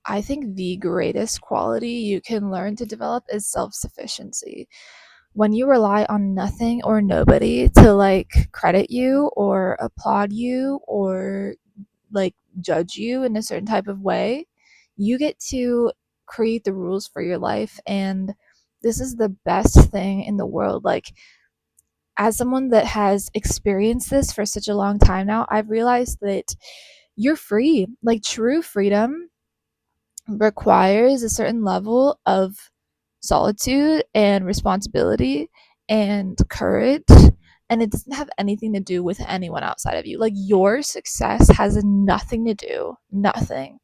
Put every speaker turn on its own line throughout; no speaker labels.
I think the greatest quality you can learn to develop is self-sufficiency. When you rely on nothing or nobody to like credit you or applaud you or like judge you in a certain type of way, you get to create the rules for your life. And this is the best thing in the world. Like, as someone that has experienced this for such a long time now, I've realized that you're free. Like, true freedom requires a certain level of solitude and responsibility and courage. And it doesn't have anything to do with anyone outside of you. Like, your success has nothing to do, nothing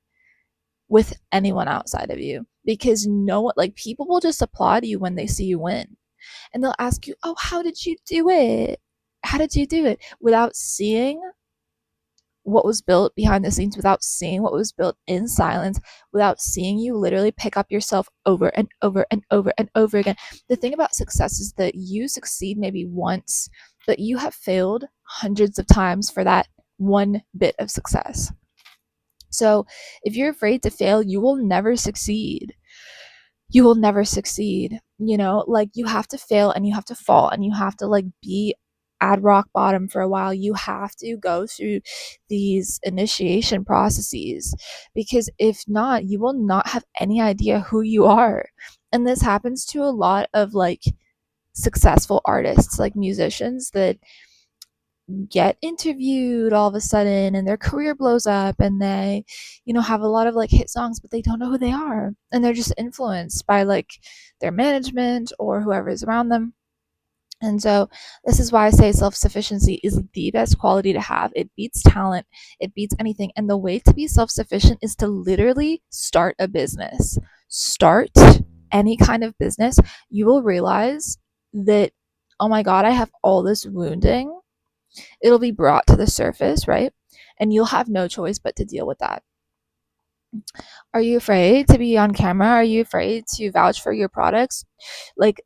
with anyone outside of you. Because no one, like, people will just applaud you when they see you win. And they'll ask you, oh, how did you do it? How did you do it? Without seeing what was built behind the scenes, without seeing what was built in silence, without seeing you literally pick up yourself over and over and over and over again. The thing about success is that you succeed maybe once, but you have failed hundreds of times for that one bit of success. So if you're afraid to fail, you will never succeed. You will never succeed. You know, like, you have to fail and you have to fall and you have to like be at rock bottom for a while. You have to go through these initiation processes, because if not, you will not have any idea who you are. And this happens to a lot of like successful artists, like musicians that get interviewed all of a sudden and their career blows up and they, have a lot of like hit songs, but they don't know who they are. And they're just influenced by like their management or whoever is around them. And so this is why I say self-sufficiency is the best quality to have. It beats talent, it beats anything. And the way to be self-sufficient is to literally start a business. Start any kind of business. You will realize that, oh my God, I have all this wounding. It'll be brought to the surface, right? And you'll have no choice but to deal with that. Are you afraid to be on camera? Are you afraid to vouch for your products? Like,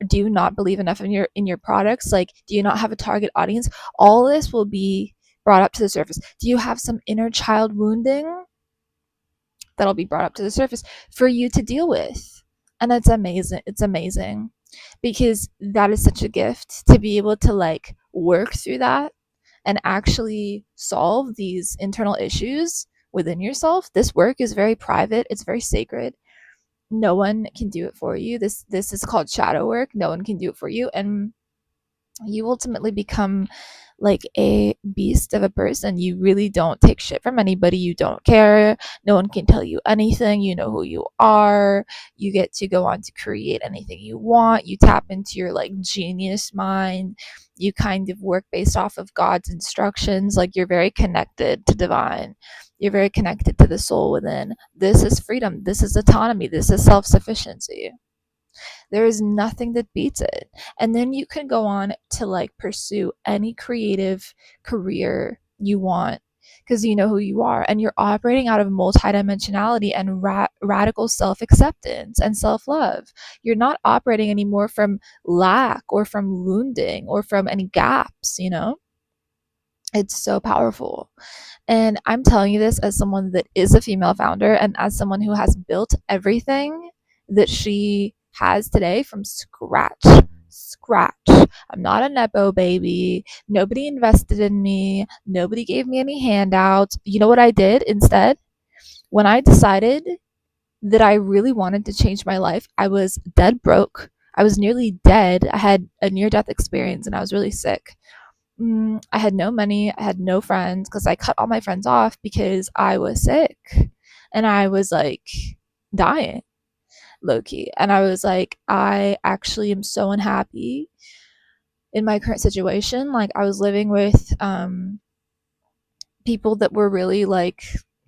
do you not believe enough in your products? Like, do you not have a target audience? All this will be brought up to the surface. Do you have some inner child wounding? That'll be brought up to the surface for you to deal with. And that's amazing. It's amazing, because that is such a gift to be able to like work through that and actually solve these internal issues within yourself. This work is very private, it's very sacred. No one can do it for you. This is called shadow work. No one can do it for you. And you ultimately become like a beast of a person. You really don't take shit from anybody. You don't care. No one can tell you anything. You know who you are. You get to go on to create anything you want. You tap into your like genius mind. You kind of work based off of God's instructions. Like, you're very connected to divine. You're very connected to the soul within. This is freedom. This is autonomy. This is self-sufficiency. There is nothing that beats it. And then you can go on to like pursue any creative career you want, because you know who you are and you're operating out of multidimensionality and radical self-acceptance and self-love. You're not operating anymore from lack or from wounding or from any gaps. It's so powerful. And I'm telling you this as someone that is a female founder and as someone who has built everything that she has today from scratch. Scratch. I'm not a Nepo baby. Nobody invested in me. Nobody gave me any handouts. You know what I did instead? When I decided that I really wanted to change my life, I was dead broke. I was nearly dead. I had a near death experience and I was really sick. I had no money. I had no friends because I cut all my friends off because I was sick and I was like dying, low key. And I was like, I actually am so unhappy in my current situation. Like, I was living with people that were really like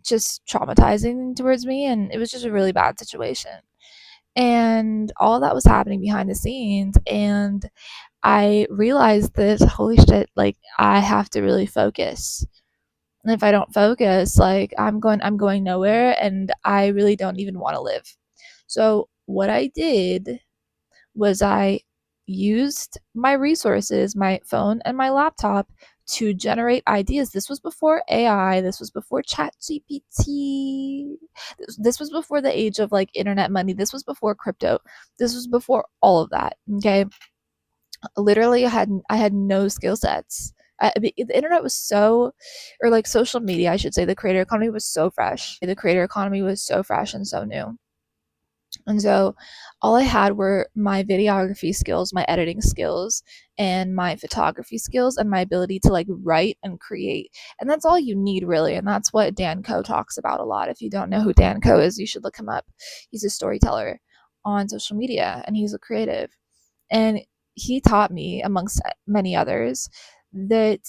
just traumatizing towards me, and it was just a really bad situation. And all that was happening behind the scenes, and I realized that, holy shit, like, I have to really focus. And if I don't focus, like, I'm going nowhere, and I really don't even want to live. So what I did was I used my resources, my phone and my laptop, to generate ideas. This was before AI, this was before ChatGPT, this was before the age of like internet money, this was before crypto, this was before all of that. Okay, literally I had no skill sets. The internet was so, or like social media, I should say, the creator economy was so fresh. The creator economy was so fresh and so new. And so all I had were my videography skills, my editing skills, and my photography skills, and my ability to like write and create. And that's all you need, really. And that's what Dan Coe talks about a lot. If you don't know who Dan Coe is, you should look him up. He's a storyteller on social media, and he's a creative. And he taught me, amongst many others, that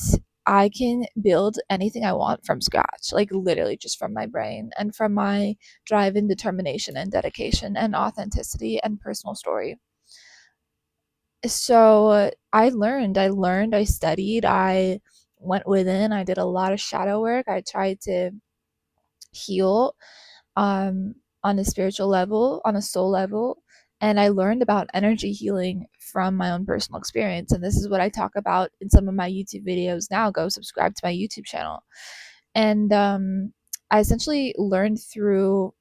I can build anything I want from scratch, like literally just from my brain and from my drive and determination and dedication and authenticity and personal story. So I studied, I went within, I did a lot of shadow work, I tried to heal um, on a spiritual level, on a soul level. And I learned about energy healing from my own personal experience. And this is what I talk about in some of my YouTube videos now. Go subscribe to my YouTube channel. And I essentially learned through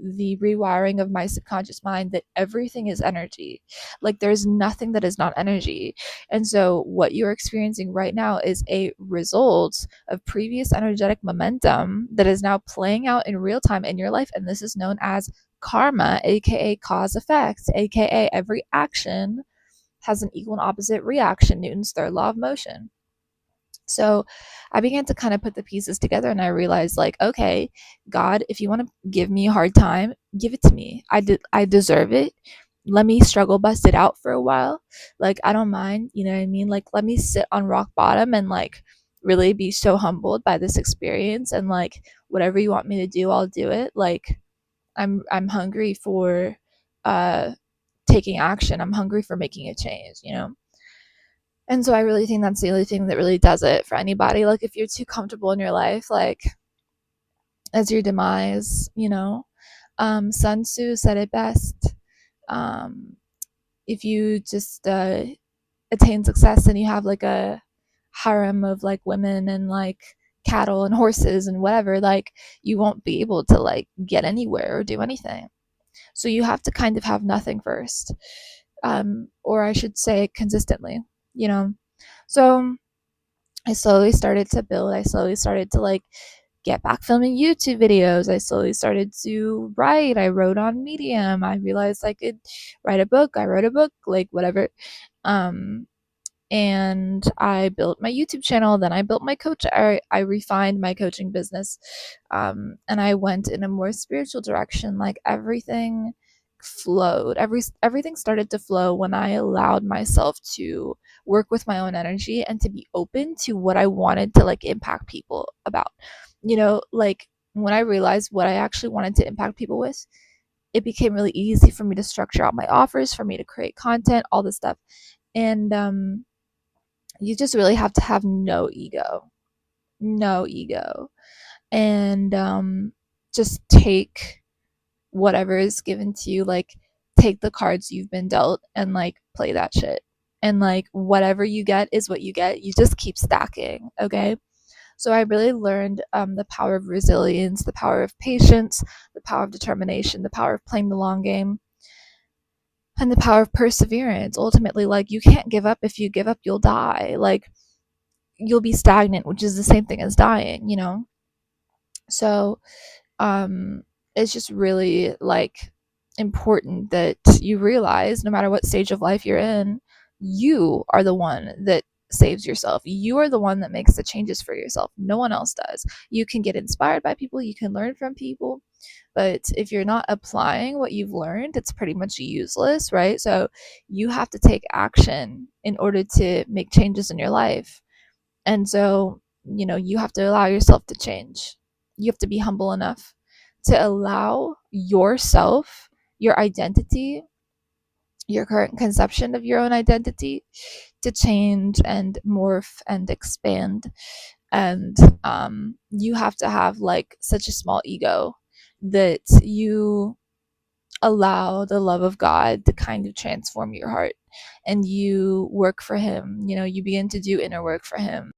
the rewiring of my subconscious mind that everything is energy. Like there's nothing that is not energy. And so what you're experiencing right now is a result of previous energetic momentum that is now playing out in real time in your life. And this is known as karma, aka cause effect, aka every action has an equal and opposite reaction, Newton's third law of motion. So I began to kind of put the pieces together, and I realized, like, okay, God, if you want to give me a hard time, give it to me. I deserve it. Let me struggle, bust it out for a while. Like, I don't mind, you know what I mean? Like, let me sit on rock bottom and like really be so humbled by this experience, and like whatever you want me to do, I'll do it. Like, I'm hungry for uh taking action. I'm hungry for making a change, you know? And so I really think that's the only thing that really does it for anybody. Like, if you're too comfortable in your life, like, as your demise, you know? Sun Tzu said it best. Um, if you just attain success and you have like a harem of like women and like cattle and horses and whatever, like, you won't be able to like get anywhere or do anything. So you have to kind of have nothing first. Or I should say consistently, you know? So I slowly started to build. I slowly started to like get back filming YouTube videos. I slowly started to write. I wrote on Medium. I realized I could write a book. I wrote a book, like whatever. Um, and I built my YouTube channel. Then I built my coach. I refined my coaching business, and I went in a more spiritual direction. Like everything flowed. Everything started to flow when I allowed myself to work with my own energy and to be open to what I wanted to like impact people about. You know, like when I realized what I actually wanted to impact people with, it became really easy for me to structure out my offers, for me to create content, all this stuff. And you just really have to have no ego, no ego, and just take whatever is given to you. Like, take the cards you've been dealt and like play that shit. And like whatever you get is what you get. You just keep stacking, okay? So I really learned the power of resilience, the power of patience, the power of determination, the power of playing the long game, and the power of perseverance. Ultimately, like, you can't give up. If you give up, you'll die. Like, you'll be stagnant, which is the same thing as dying, you know? So, it's just really like important that you realize no matter what stage of life you're in, you are the one that saves yourself. You are the one that makes the changes for yourself. No one else does. You can get inspired by people, you can learn from people, but if you're not applying what you've learned, it's pretty much useless, right? So you have to take action in order to make changes in your life. And so, you know, you have to allow yourself to change. You have to be humble enough to allow yourself, your identity, your current conception of your own identity to change and morph and expand. And you have to have like such a small ego that you allow the love of God to kind of transform your heart, and you work for Him. You know, you begin to do inner work for Him.